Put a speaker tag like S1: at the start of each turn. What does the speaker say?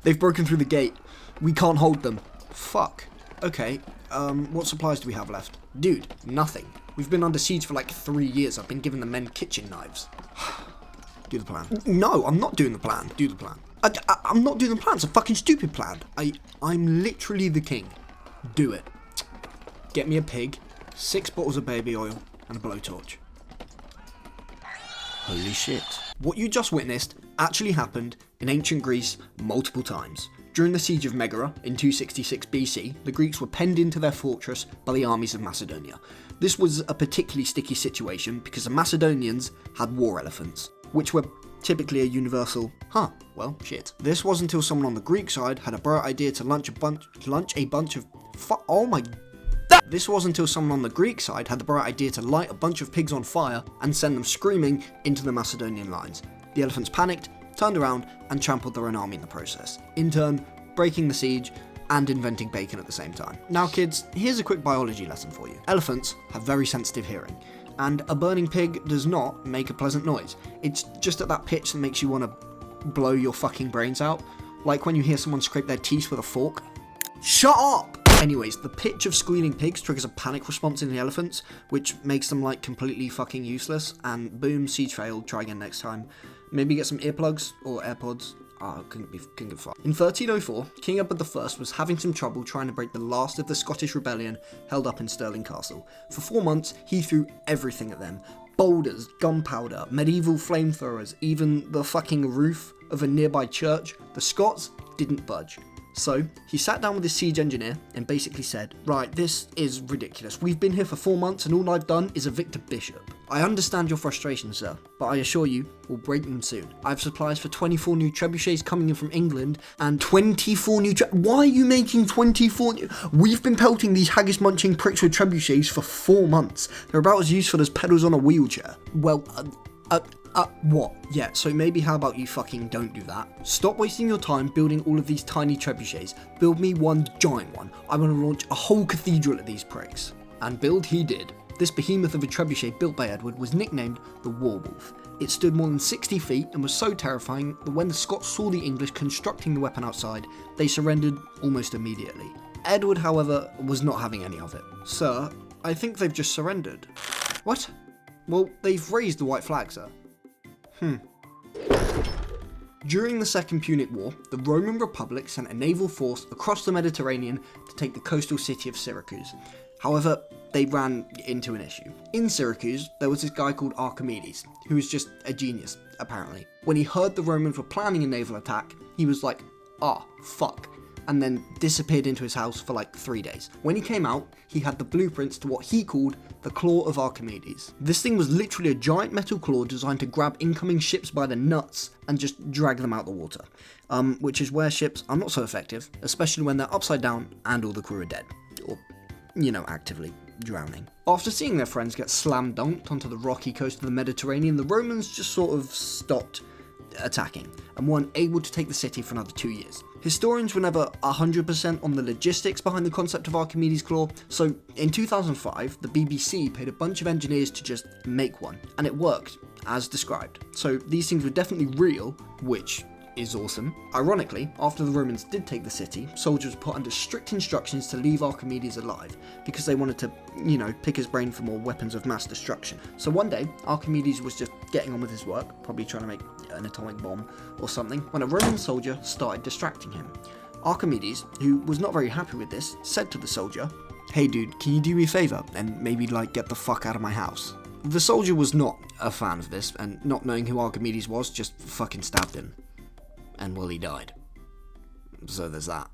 S1: They've broken through the gate. We can't hold them. Fuck. Okay, what supplies do we have left? Dude, nothing. We've been under siege for like 3 years. I've been giving the men kitchen knives. Do the plan. No, I'm not doing the plan. Do the plan. I'm not doing the plan. It's a fucking stupid plan. I'm literally the king. Do it. Get me a pig, 6 bottles of baby oil, and a blowtorch. Holy shit. What you just witnessed actually happened in ancient Greece multiple times. During the siege of Megara in 266 BC, the Greeks were penned into their fortress by the armies of Macedonia. This was a particularly sticky situation because the Macedonians had war elephants, which were typically a universal, well, shit. This was until someone on the Greek side had a bright idea to This was until someone on the Greek side had the bright idea to light a bunch of pigs on fire and send them screaming into the Macedonian lines. The elephants panicked, turned around, and trampled their own army in the process, in turn breaking the siege and inventing bacon at the same time. Now kids, here's a quick biology lesson for you. Elephants have very sensitive hearing, and a burning pig does not make a pleasant noise. It's just at that pitch that makes you want to blow your fucking brains out, like when you hear someone scrape their teeth with a fork. Shut up! Anyways, the pitch of squealing pigs triggers a panic response in the elephants, which makes them like completely fucking useless, and boom, siege failed, try again next time. Maybe get some earplugs or AirPods. Couldn't get far. In 1304, King Edward I was having some trouble trying to break the last of the Scottish rebellion held up in Stirling Castle. For 4 months, he threw everything at them. Boulders, gunpowder, medieval flamethrowers, even the fucking roof of a nearby church. The Scots didn't budge. So, he sat down with his siege engineer and basically said, right, this is ridiculous. We've been here for 4 months and all I've done is evict a bishop. I understand your frustration, sir, but I assure you, we'll break them soon. I have supplies for 24 new trebuchets coming in from England and 24 new Why are you making 24 new? We've been pelting these haggis-munching pricks with trebuchets for 4 months. They're about as useful as pedals on a wheelchair. Well, what? Yeah, so maybe how about you fucking don't do that? Stop wasting your time building all of these tiny trebuchets. Build me one giant one. I want to launch a whole cathedral at these pricks. And build he did. This behemoth of a trebuchet built by Edward was nicknamed the Warwolf. It stood more than 60 feet and was so terrifying that when the Scots saw the English constructing the weapon outside, they surrendered almost immediately. Edward, however, was not having any of it. Sir, I think they've just surrendered. What? Well, they've raised the white flag, sir. During the Second Punic War, the Roman Republic sent a naval force across the Mediterranean to take the coastal city of Syracuse. However, they ran into an issue. In Syracuse, there was this guy called Archimedes, who was just a genius, apparently. When he heard the Romans were planning a naval attack, he was like, fuck, and then disappeared into his house for like 3 days. When he came out, he had the blueprints to what he called the Claw of Archimedes. This thing was literally a giant metal claw designed to grab incoming ships by the nuts and just drag them out the water. Which is where ships are not so effective, especially when they're upside down and all the crew are dead. Or, actively drowning. After seeing their friends get slam dunked onto the rocky coast of the Mediterranean, the Romans just sort of stopped attacking and weren't able to take the city for another 2 years. Historians were never 100% on the logistics behind the concept of Archimedes' Claw, so in 2005, the BBC paid a bunch of engineers to just make one, and it worked, as described. So these things were definitely real, which is awesome. Ironically, after the Romans did take the city, soldiers were put under strict instructions to leave Archimedes alive, because they wanted to, pick his brain for more weapons of mass destruction. So one day, Archimedes was just getting on with his work, probably trying to make an atomic bomb or something, when a Roman soldier started distracting him. Archimedes, who was not very happy with this, said to the soldier, "Hey dude, can you do me a favour and maybe get the fuck out of my house?" The soldier was not a fan of this, and not knowing who Archimedes was, just fucking stabbed him. And well, he died. So there's that.